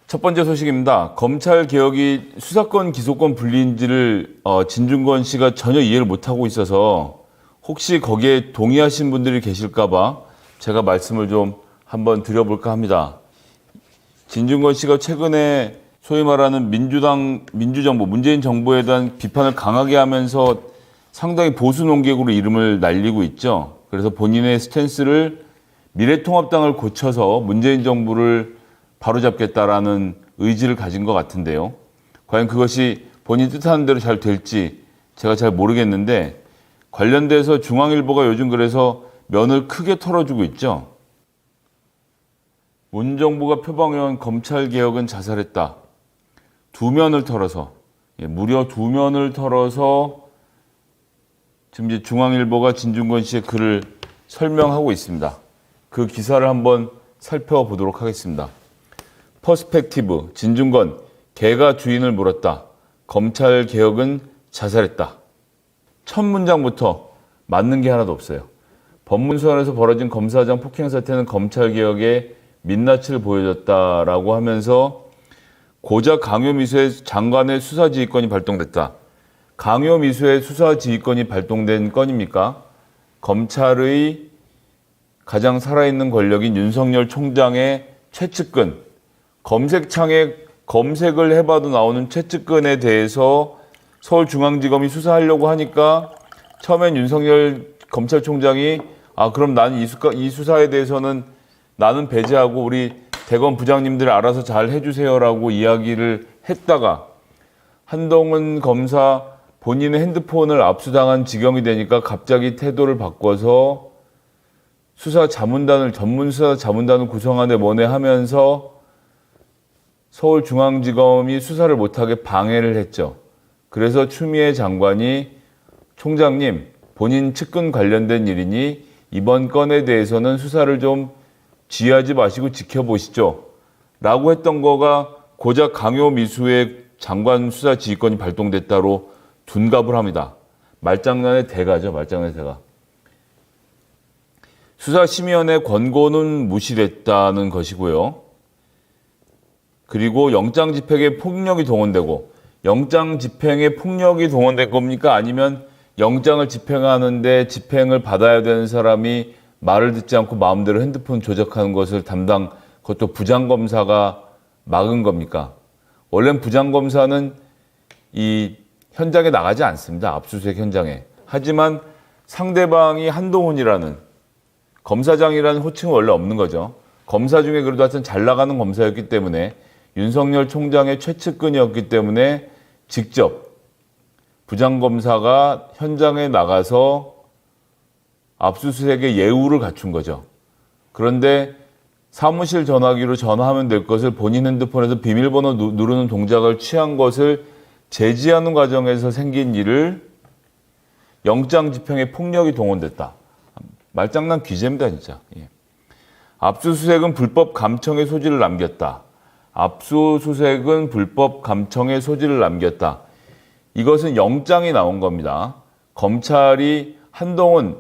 첫 번째 소식입니다. 검찰 개혁이 수사권, 기소권 분리인지를 진중권 씨가 전혀 이해를 못하고 있어서 혹시 거기에 동의하신 분들이 계실까봐 제가 말씀을 좀 한번 드려볼까 합니다. 진중권 씨가 최근에 소위 말하는 민주정부, 문재인 정부에 대한 비판을 강하게 하면서 상당히 보수 논객으로 이름을 날리고 있죠. 그래서 본인의 스탠스를 미래통합당을 고쳐서 문재인 정부를 바로잡겠다라는 의지를 가진 것 같은데요. 과연 그것이 본인 뜻하는 대로 잘 될지 제가 잘 모르겠는데 관련돼서 중앙일보가 요즘 그래서 면을 크게 털어주고 있죠. 문 정부가 표방해온 검찰개혁은 자살했다. 두 면을 털어서, 무려 두 면을 털어서 지금 이제 중앙일보가 진중권 씨의 글을 설명하고 있습니다. 그 기사를 한번 살펴보도록 하겠습니다. 퍼스펙티브, 진중권, 개가 주인을 물었다. 검찰개혁은 자살했다. 첫 문장부터 맞는 게 하나도 없어요. 법무사에서 벌어진 검사장 폭행 사태는 검찰개혁의 민낯을 보여줬다라고 하면서 고작 강요미수의 장관의 수사지휘권이 발동됐다. 강요미수의 수사지휘권이 발동된 건입니까? 검찰의 가장 살아있는 권력인 윤석열 총장의 최측근, 검색창에 검색을 해봐도 나오는 최측근에 대해서 서울중앙지검이 수사하려고 하니까 처음엔 윤석열 검찰총장이 그럼 나는 이 수사에 대해서는 나는 배제하고 우리 대검 부장님들 알아서 잘 해주세요라고 이야기를 했다가 한동훈 검사 본인의 핸드폰을 압수당한 지경이 되니까 갑자기 태도를 바꿔서 전문 수사 자문단을 구성하는데 원해하면서 서울중앙지검이 수사를 못하게 방해를 했죠. 그래서 추미애 장관이 총장님, 본인 측근 관련된 일이니 이번 건에 대해서는 수사를 좀 지휘하지 마시고 지켜보시죠. 라고 했던 거가 고작 강요미수의 장관 수사 지휘권이 발동됐다로 둔갑을 합니다. 말장난의 대가죠. 말장난의 대가. 수사심의원의 권고는 무시됐다는 것이고요. 그리고 영장 집행에 폭력이 동원되고 영장 집행에 폭력이 동원된 겁니까? 아니면 영장을 집행하는데 집행을 받아야 되는 사람이 말을 듣지 않고 마음대로 핸드폰 조작하는 것을 그것도 부장검사가 막은 겁니까? 원래는 부장검사는 이 현장에 나가지 않습니다. 압수수색 현장에. 하지만 상대방이 한동훈이라는 검사장이라는 호칭은 원래 없는 거죠. 검사 중에 그래도 하여튼 잘 나가는 검사였기 때문에 윤석열 총장의 최측근이었기 때문에 직접 부장검사가 현장에 나가서 압수수색의 예우를 갖춘 거죠. 그런데 사무실 전화기로 전화하면 될 것을 본인 핸드폰에서 비밀번호 누르는 동작을 취한 것을 제지하는 과정에서 생긴 일을 영장 집행에 폭력이 동원됐다. 말장난 귀재입니다, 진짜. 압수수색은 불법 감청의 소지를 남겼다. 압수수색은 불법 감청의 소지를 남겼다. 이것은 영장이 나온 겁니다. 검찰이 한동훈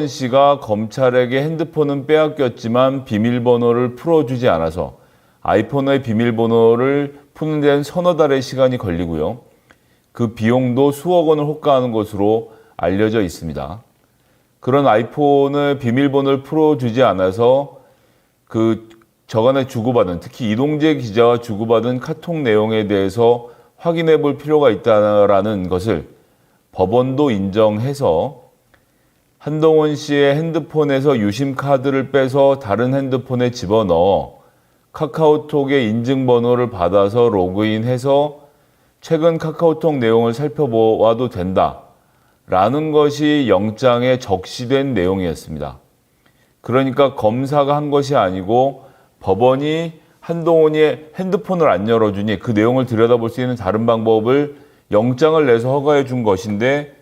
씨가 검찰에게 핸드폰은 빼앗겼지만 비밀번호를 풀어주지 않아서 아이폰의 비밀번호를 푸는 데는 서너 달의 시간이 걸리고요. 그 비용도 수억 원을 호가하는 것으로 알려져 있습니다. 그런 아이폰의 비밀번호를 풀어주지 않아서 저간에 주고받은, 특히 이동재 기자와 주고받은 카톡 내용에 대해서 확인해 볼 필요가 있다는 것을 법원도 인정해서 한동훈 씨의 핸드폰에서 유심 카드를 빼서 다른 핸드폰에 집어넣어 카카오톡의 인증번호를 받아서 로그인해서 최근 카카오톡 내용을 살펴보아도 된다라는 것이 영장에 적시된 내용이었습니다. 그러니까 검사가 한 것이 아니고 법원이 한동훈이 핸드폰을 안 열어주니 그 내용을 들여다볼 수 있는 다른 방법을 영장을 내서 허가해 준 것인데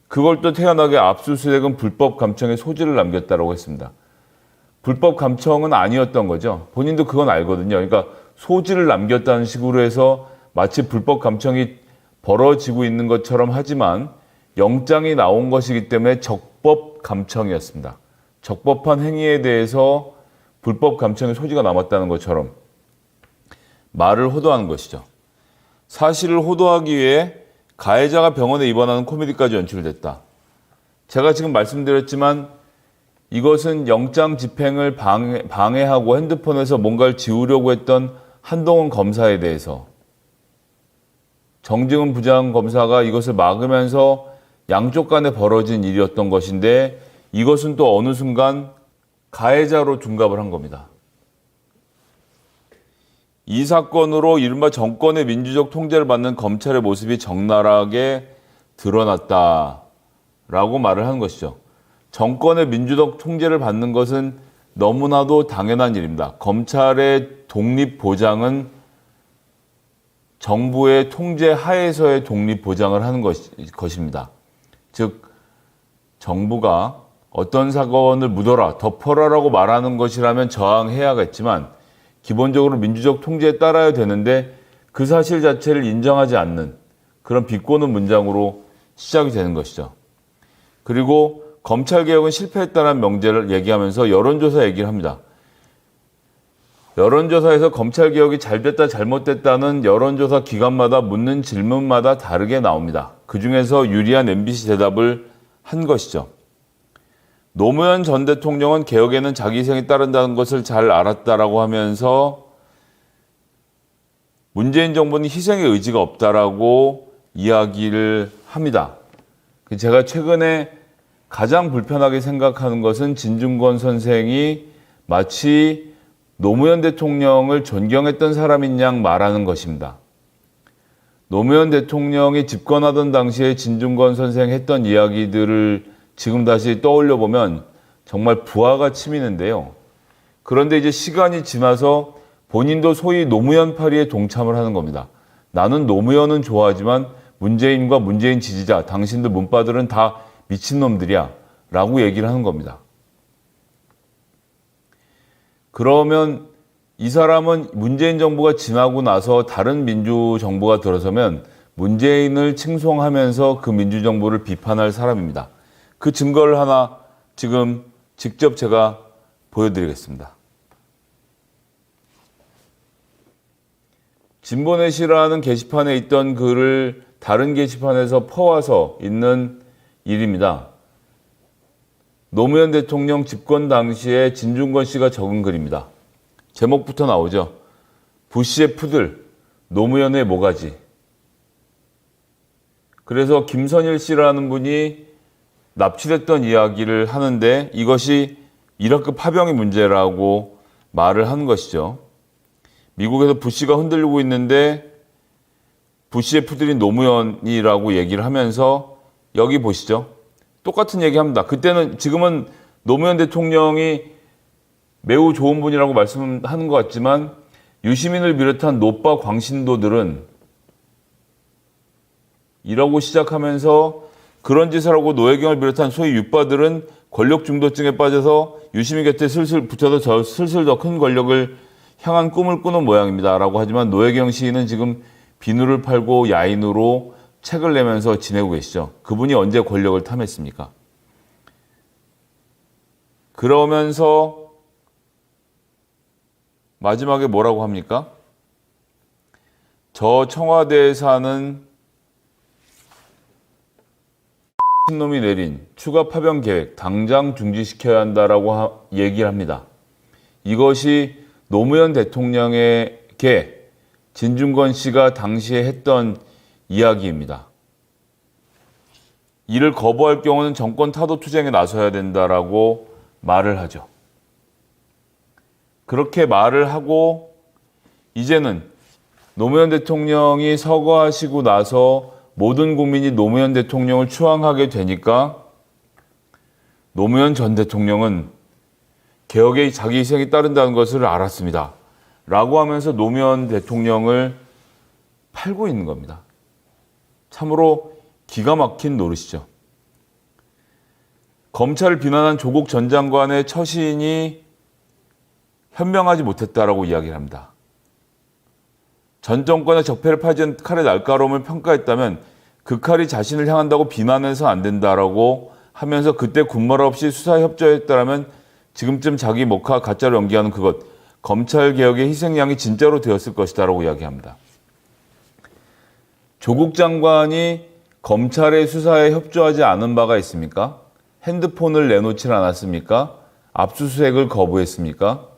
그걸 또 태연하게 압수수색은 불법 감청의 소지를 남겼다고 했습니다. 불법 감청은 아니었던 거죠. 본인도 그건 알거든요. 그러니까 소지를 남겼다는 식으로 해서 마치 불법 감청이 벌어지고 있는 것처럼 하지만 영장이 나온 것이기 때문에 적법 감청이었습니다. 적법한 행위에 대해서 불법 감청의 소지가 남았다는 것처럼 말을 호도하는 것이죠. 사실을 호도하기 위해 가해자가 병원에 입원하는 코미디까지 연출됐다. 제가 지금 말씀드렸지만 이것은 영장 집행을 방해하고 핸드폰에서 뭔가를 지우려고 했던 한동훈 검사에 대해서 정직은 부장검사가 이것을 막으면서 양쪽 간에 벌어진 일이었던 것인데 이것은 또 어느 순간 가해자로 둔갑을 한 겁니다. 이 사건으로 이른바 정권의 민주적 통제를 받는 검찰의 모습이 적나라하게 드러났다라고 말을 하는 것이죠. 정권의 민주적 통제를 받는 것은 너무나도 당연한 일입니다. 검찰의 독립 보장은 정부의 통제 하에서의 독립 보장을 하는 것입니다. 즉, 정부가 어떤 사건을 묻어라, 덮어라라고 말하는 것이라면 저항해야겠지만 기본적으로 민주적 통제에 따라야 되는데 그 사실 자체를 인정하지 않는 그런 비꼬는 문장으로 시작이 되는 것이죠. 그리고 검찰개혁은 실패했다는 명제를 얘기하면서 여론조사 얘기를 합니다. 여론조사에서 검찰개혁이 잘 됐다 잘못됐다는 여론조사 기관마다 묻는 질문마다 다르게 나옵니다. 그중에서 유리한 MBC 대답을 한 것이죠. 노무현 전 대통령은 개혁에는 자기 희생이 따른다는 것을 잘 알았다라고 하면서 문재인 정부는 희생의 의지가 없다라고 이야기를 합니다. 제가 최근에 가장 불편하게 생각하는 것은 진중권 선생이 마치 노무현 대통령을 존경했던 사람인 양 말하는 것입니다. 노무현 대통령이 집권하던 당시에 진중권 선생 했던 이야기들을 지금 다시 떠올려 보면 정말 부하가 치미는데요. 그런데 이제 시간이 지나서 본인도 소위 노무현파리에 동참을 하는 겁니다. 나는 노무현은 좋아하지만 문재인과 문재인 지지자, 당신들 문바들은 다 미친놈들이야 라고 얘기를 하는 겁니다. 그러면 이 사람은 문재인 정부가 지나고 나서 다른 민주정부가 들어서면 문재인을 칭송하면서 그 민주정부를 비판할 사람입니다. 그 증거를 하나 지금 직접 제가 보여드리겠습니다. 진보넷이라는 게시판에 있던 글을 다른 게시판에서 퍼와서 있는 일입니다. 노무현 대통령 집권 당시에 진중권 씨가 적은 글입니다. 제목부터 나오죠. 부시의 푸들, 노무현의 모가지. 그래서 김선일 씨라는 분이 납치됐던 이야기를 하는데 이것이 이라크 파병의 문제라고 말을 하는 것이죠. 미국에서 부시가 흔들리고 있는데 부시의 푸들인 노무현이라고 얘기를 하면서 여기 보시죠. 똑같은 얘기합니다. 지금은 노무현 대통령이 매우 좋은 분이라고 말씀하는 것 같지만 유시민을 비롯한 노빠 광신도들은 이라고 시작하면서 그런 짓을 하고 노회경을 비롯한 소위 육바들은 권력 중도증에 빠져서 유시민 곁에 슬슬 붙여서 슬슬 더 큰 권력을 향한 꿈을 꾸는 모양입니다. 라고 하지만 노회경 시인은 지금 비누를 팔고 야인으로 책을 내면서 지내고 계시죠. 그분이 언제 권력을 탐했습니까? 그러면서 마지막에 뭐라고 합니까? 저 청와대에 사는 놈이 내린 추가 파병 계획 당장 중지시켜야 한다라고 얘기를 합니다. 이것이 노무현 대통령에게 진중권 씨가 당시에 했던 이야기입니다. 이를 거부할 경우는 정권 타도 투쟁에 나서야 된다라고 말을 하죠. 그렇게 말을 하고 이제는 노무현 대통령이 서거하시고 나서 모든 국민이 노무현 대통령을 추앙하게 되니까 노무현 전 대통령은 개혁에 자기 희생이 따른다는 것을 알았습니다. 라고 하면서 노무현 대통령을 팔고 있는 겁니다. 참으로 기가 막힌 노릇이죠. 검찰을 비난한 조국 전 장관의 처신이 현명하지 못했다라고 이야기를 합니다. 전 정권의 적폐를 파헤친 칼의 날카로움을 평가했다면 그 칼이 자신을 향한다고 비난해서 안 된다라고 하면서 그때 군말 없이 수사에 협조했다라면 지금쯤 자기 목하 가짜로 연기하는 그것 검찰개혁의 희생양이 진짜로 되었을 것이다라고 이야기합니다. 조국 장관이 검찰의 수사에 협조하지 않은 바가 있습니까? 핸드폰을 내놓지 않았습니까? 압수수색을 거부했습니까?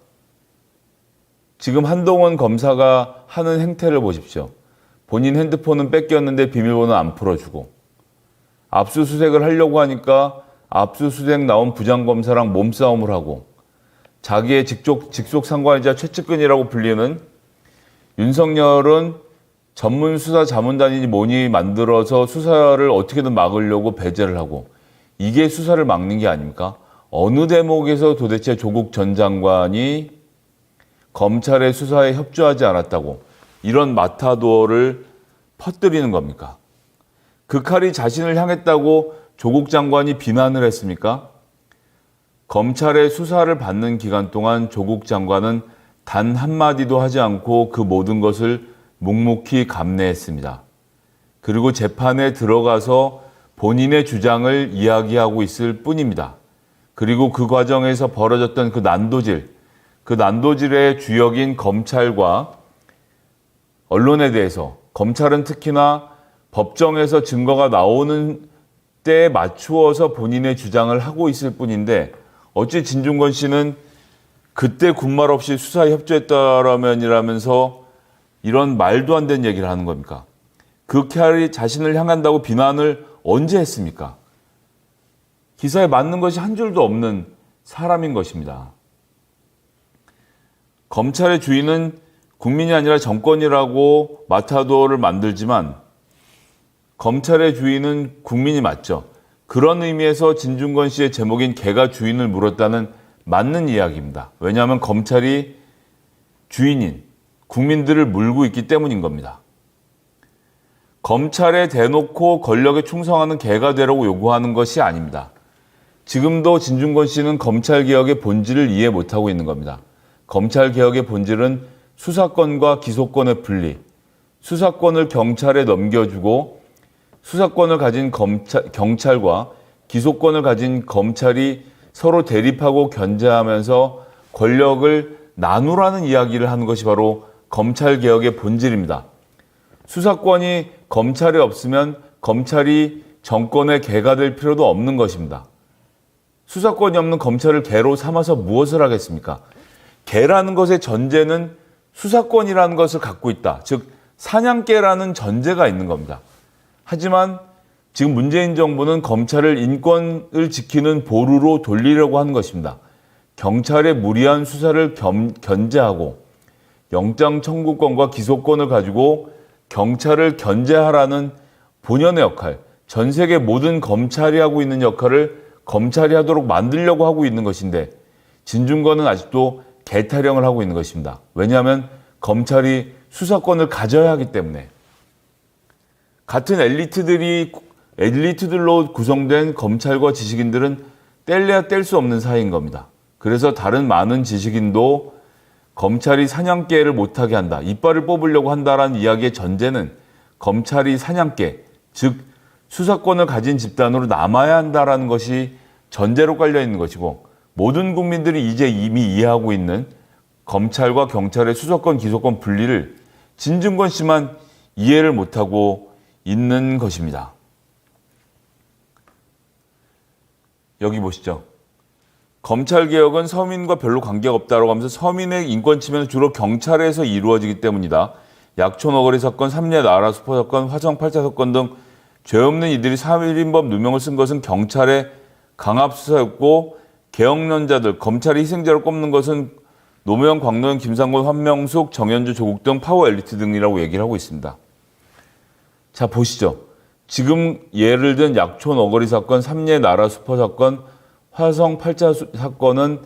지금 한동훈 검사가 하는 행태를 보십시오. 본인 핸드폰은 뺏겼는데 비밀번호 안 풀어주고, 압수수색을 하려고 하니까 압수수색 나온 부장검사랑 몸싸움을 하고, 자기의 직속 상관이자 최측근이라고 불리는 윤석열은 전문 수사 자문단이니 뭐니 만들어서 수사를 어떻게든 막으려고 배제를 하고, 이게 수사를 막는 게 아닙니까? 어느 대목에서 도대체 조국 전 장관이 검찰의 수사에 협조하지 않았다고 이런 마타도어를 퍼뜨리는 겁니까? 그 칼이 자신을 향했다고 조국 장관이 비난을 했습니까? 검찰의 수사를 받는 기간 동안 조국 장관은 단 한마디도 하지 않고 그 모든 것을 묵묵히 감내했습니다. 그리고 재판에 들어가서 본인의 주장을 이야기하고 있을 뿐입니다. 그리고 그 과정에서 벌어졌던 그 난도질의 주역인 검찰과 언론에 대해서 검찰은 특히나 법정에서 증거가 나오는 때에 맞추어서 본인의 주장을 하고 있을 뿐인데, 어찌 진중권 씨는 그때 군말 없이 수사에 협조했다라면서 이런 말도 안 되는 얘기를 하는 겁니까? 그 칼이 자신을 향한다고 비난을 언제 했습니까? 기사에 맞는 것이 한 줄도 없는 사람인 것입니다. 검찰의 주인은 국민이 아니라 정권이라고 마타도어를 만들지만 검찰의 주인은 국민이 맞죠. 그런 의미에서 진중권 씨의 제목인 개가 주인을 물었다는 맞는 이야기입니다. 왜냐하면 검찰이 주인인 국민들을 물고 있기 때문인 겁니다. 검찰에 대놓고 권력에 충성하는 개가 되라고 요구하는 것이 아닙니다. 지금도 진중권 씨는 검찰개혁의 본질을 이해 못하고 있는 겁니다. 검찰개혁의 본질은 수사권과 기소권의 분리, 수사권을 경찰에 넘겨주고 수사권을 가진 경찰과 기소권을 가진 검찰이 서로 대립하고 견제하면서 권력을 나누라는 이야기를 하는 것이 바로 검찰개혁의 본질입니다. 수사권이 검찰에 없으면 검찰이 정권의 개가 될 필요도 없는 것입니다. 수사권이 없는 검찰을 개로 삼아서 무엇을 하겠습니까? 개라는 것의 전제는 수사권이라는 것을 갖고 있다. 즉 사냥개라는 전제가 있는 겁니다. 하지만 지금 문재인 정부는 검찰을 인권을 지키는 보루로 돌리려고 하는 것입니다. 경찰의 무리한 수사를 견제하고 영장 청구권과 기소권을 가지고 경찰을 견제하라는 본연의 역할, 전 세계 모든 검찰이 하고 있는 역할을 검찰이 하도록 만들려고 하고 있는 것인데, 진중권은 아직도 개타령을 하고 있는 것입니다. 왜냐하면 검찰이 수사권을 가져야 하기 때문에. 같은 엘리트들로 구성된 검찰과 지식인들은 뗄래야 뗄 수 없는 사이인 겁니다. 그래서 다른 많은 지식인도 검찰이 사냥개를 못하게 한다, 이빨을 뽑으려고 한다라는 이야기의 전제는 검찰이 사냥개, 즉 수사권을 가진 집단으로 남아야 한다라는 것이 전제로 깔려 있는 것이고, 모든 국민들이 이제 이미 이해하고 있는 검찰과 경찰의 수사권, 기소권 분리를 진중권 씨만 이해를 못하고 있는 것입니다. 여기 보시죠. 검찰개혁은 서민과 별로 관계가 없다고 하면서 서민의 인권 침해는 주로 경찰에서 이루어지기 때문이다. 약촌 어거리 사건, 삼례 나라 수포 사건, 화성 8차 사건 등 죄 없는 이들이 3.1인법 누명을 쓴 것은 경찰의 강압수사였고, 개혁론자들, 검찰이 희생자로 꼽는 것은 노무현, 광노현, 김상곤, 한명숙, 정현주, 조국 등 파워 엘리트 등이라고 얘기를 하고 있습니다. 자, 보시죠. 지금 예를 든 약촌 어거리 사건, 삼례 나라 수포 사건, 화성 8차 사건은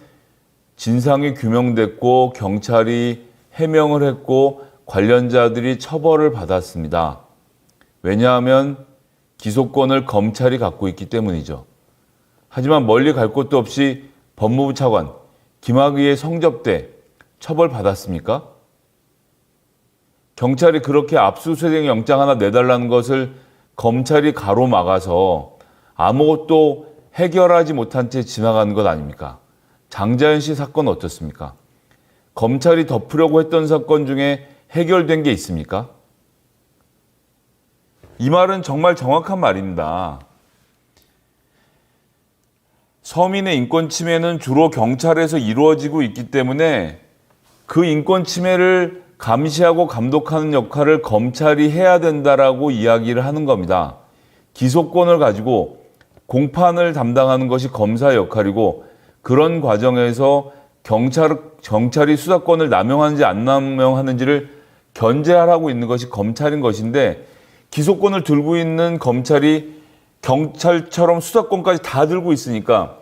진상이 규명됐고 경찰이 해명을 했고 관련자들이 처벌을 받았습니다. 왜냐하면 기소권을 검찰이 갖고 있기 때문이죠. 하지만 멀리 갈 곳도 없이 법무부 차관 김학의의 성접대 처벌받았습니까? 경찰이 그렇게 압수수색 영장 하나 내달라는 것을 검찰이 가로막아서 아무것도 해결하지 못한 채 지나가는 것 아닙니까? 장자연 씨 사건 어떻습니까? 검찰이 덮으려고 했던 사건 중에 해결된 게 있습니까? 이 말은 정말 정확한 말입니다. 서민의 인권 침해는 주로 경찰에서 이루어지고 있기 때문에 그 인권 침해를 감시하고 감독하는 역할을 검찰이 해야 된다라고 이야기를 하는 겁니다. 기소권을 가지고 공판을 담당하는 것이 검사의 역할이고, 그런 과정에서 경찰이 수사권을 남용하는지 안 남용하는지를 견제하라고 있는 것이 검찰인 것인데, 기소권을 들고 있는 검찰이 경찰처럼 수사권까지 다 들고 있으니까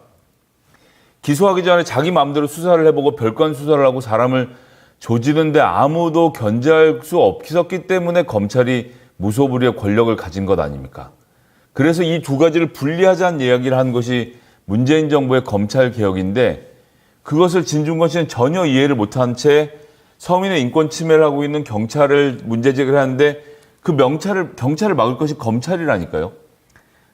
기소하기 전에 자기 마음대로 수사를 해보고 별건 수사를 하고 사람을 조지는데 아무도 견제할 수 없었기 때문에 검찰이 무소불위의 권력을 가진 것 아닙니까? 그래서 이 두 가지를 분리하자는 이야기를 한 것이 문재인 정부의 검찰 개혁인데, 그것을 진중권 씨는 전혀 이해를 못한 채 서민의 인권 침해를 하고 있는 경찰을 문제 제기를 하는데, 그 경찰을 막을 것이 검찰이라니까요.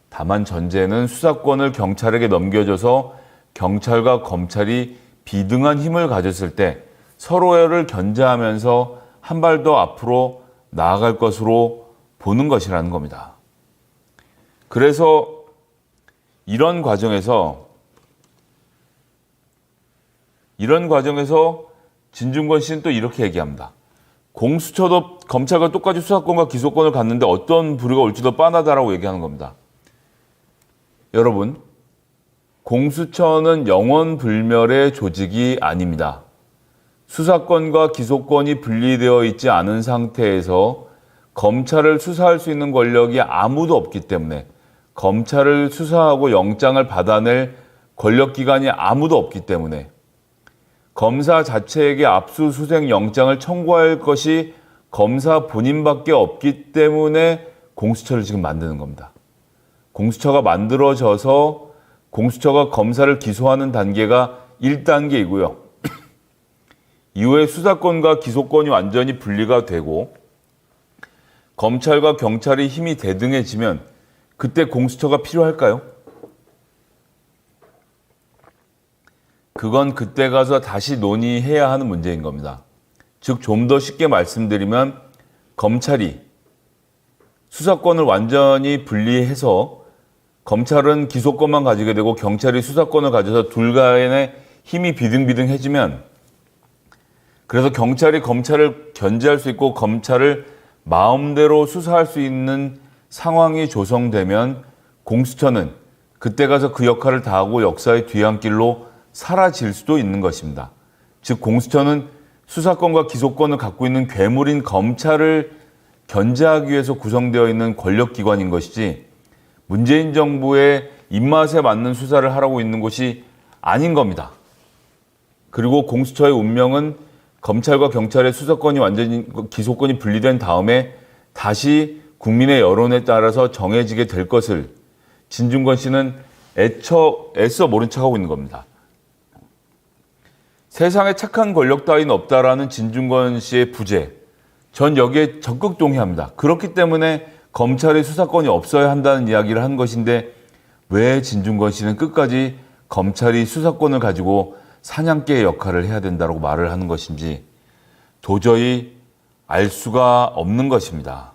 다만 전제는 수사권을 경찰에게 넘겨줘서 경찰과 검찰이 비등한 힘을 가졌을 때 서로를 견제하면서 한 발 더 앞으로 나아갈 것으로 보는 것이라는 겁니다. 그래서 이런 과정에서 진중권 씨는 또 이렇게 얘기합니다. 공수처도 검찰과 똑같이 수사권과 기소권을 갖는데 어떤 부류가 올지도 뻔하다라고 얘기하는 겁니다. 여러분, 공수처는 영원불멸의 조직이 아닙니다. 수사권과 기소권이 분리되어 있지 않은 상태에서 검찰을 수사할 수 있는 권력이 아무도 없기 때문에, 검찰을 수사하고 영장을 받아낼 권력기관이 아무도 없기 때문에, 검사 자체에게 압수수색 영장을 청구할 것이 검사 본인밖에 없기 때문에 공수처를 지금 만드는 겁니다. 공수처가 만들어져서 공수처가 검사를 기소하는 단계가 1단계이고요. 이후에 수사권과 기소권이 완전히 분리가 되고 검찰과 경찰이 힘이 대등해지면 그때 공수처가 필요할까요? 그건 그때 가서 다시 논의해야 하는 문제인 겁니다. 즉, 좀 더 쉽게 말씀드리면 검찰이 수사권을 완전히 분리해서 검찰은 기소권만 가지게 되고 경찰이 수사권을 가져서 둘 간의 힘이 비등비등해지면, 그래서 경찰이 검찰을 견제할 수 있고 검찰을 마음대로 수사할 수 있는 상황이 조성되면 공수처는 그때 가서 그 역할을 다하고 역사의 뒤안길로 사라질 수도 있는 것입니다. 즉, 공수처는 수사권과 기소권을 갖고 있는 괴물인 검찰을 견제하기 위해서 구성되어 있는 권력기관인 것이지, 문재인 정부의 입맛에 맞는 수사를 하라고 있는 곳이 아닌 겁니다. 그리고 공수처의 운명은 검찰과 경찰의 수사권이 완전히 기소권이 분리된 다음에 다시 국민의 여론에 따라서 정해지게 될 것을 진중권 씨는 애써 모른 척하고 있는 겁니다. 세상에 착한 권력 따위는 없다라는 진중권 씨의 부재, 전 여기에 적극 동의합니다. 그렇기 때문에 검찰의 수사권이 없어야 한다는 이야기를 한 것인데, 왜 진중권 씨는 끝까지 검찰이 수사권을 가지고 사냥개의 역할을 해야 된다고 말을 하는 것인지 도저히 알 수가 없는 것입니다.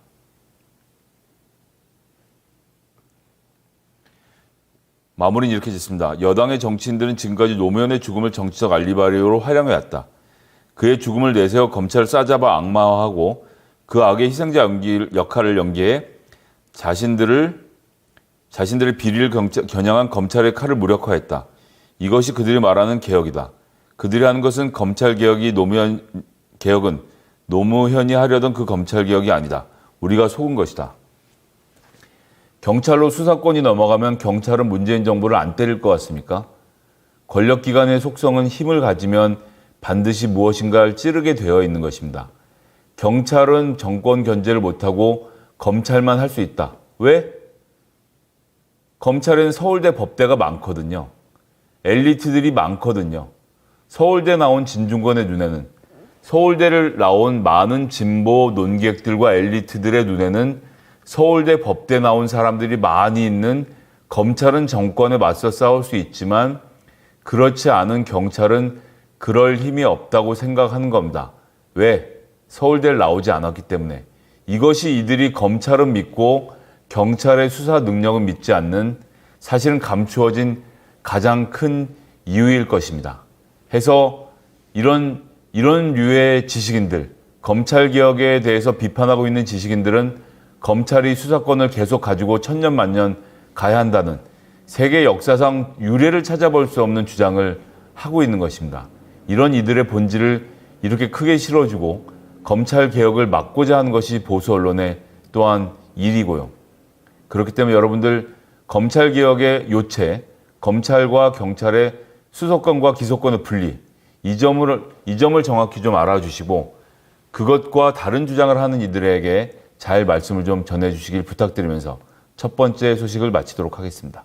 마무리는 이렇게 짓습니다. 여당의 정치인들은 지금까지 노무현의 죽음을 정치적 알리바리로 활용해왔다. 그의 죽음을 내세워 검찰을 싸잡아 악마화하고 그 악의 희생자 역할을 연기해 자신들의 비리를 겨냥한 검찰의 칼을 무력화했다. 이것이 그들이 말하는 개혁이다. 그들이 하는 것은 개혁은 노무현이 하려던 그 검찰 개혁이 아니다. 우리가 속은 것이다. 경찰로 수사권이 넘어가면 경찰은 문재인 정부를 안 때릴 것 같습니까? 권력기관의 속성은 힘을 가지면 반드시 무엇인가를 찌르게 되어 있는 것입니다. 경찰은 정권 견제를 못하고 검찰만 할 수 있다. 왜? 검찰에는 서울대 법대가 많거든요. 엘리트들이 많거든요. 서울대 나온 진중권의 눈에는, 서울대를 나온 많은 진보 논객들과 엘리트들의 눈에는 서울대 법대 나온 사람들이 많이 있는 검찰은 정권에 맞서 싸울 수 있지만, 그렇지 않은 경찰은 그럴 힘이 없다고 생각하는 겁니다. 왜? 서울대를 나오지 않았기 때문에. 이것이 이들이 검찰을 믿고 경찰의 수사 능력을 믿지 않는 사실은 감추어진 가장 큰 이유일 것입니다. 해서 이런 류의 지식인들, 검찰개혁에 대해서 비판하고 있는 지식인들은 검찰이 수사권을 계속 가지고 천년만년 가야 한다는 세계 역사상 유례를 찾아볼 수 없는 주장을 하고 있는 것입니다. 이런 이들의 본질을 이렇게 크게 실어주고 검찰개혁을 막고자 하는 것이 보수 언론의 또한 일이고요. 그렇기 때문에 여러분들 검찰개혁의 요체, 검찰과 경찰의 수사권과 기소권의 분리, 이 점을 정확히 좀 알아주시고 그것과 다른 주장을 하는 이들에게 잘 말씀을 좀 전해주시길 부탁드리면서 첫 번째 소식을 마치도록 하겠습니다.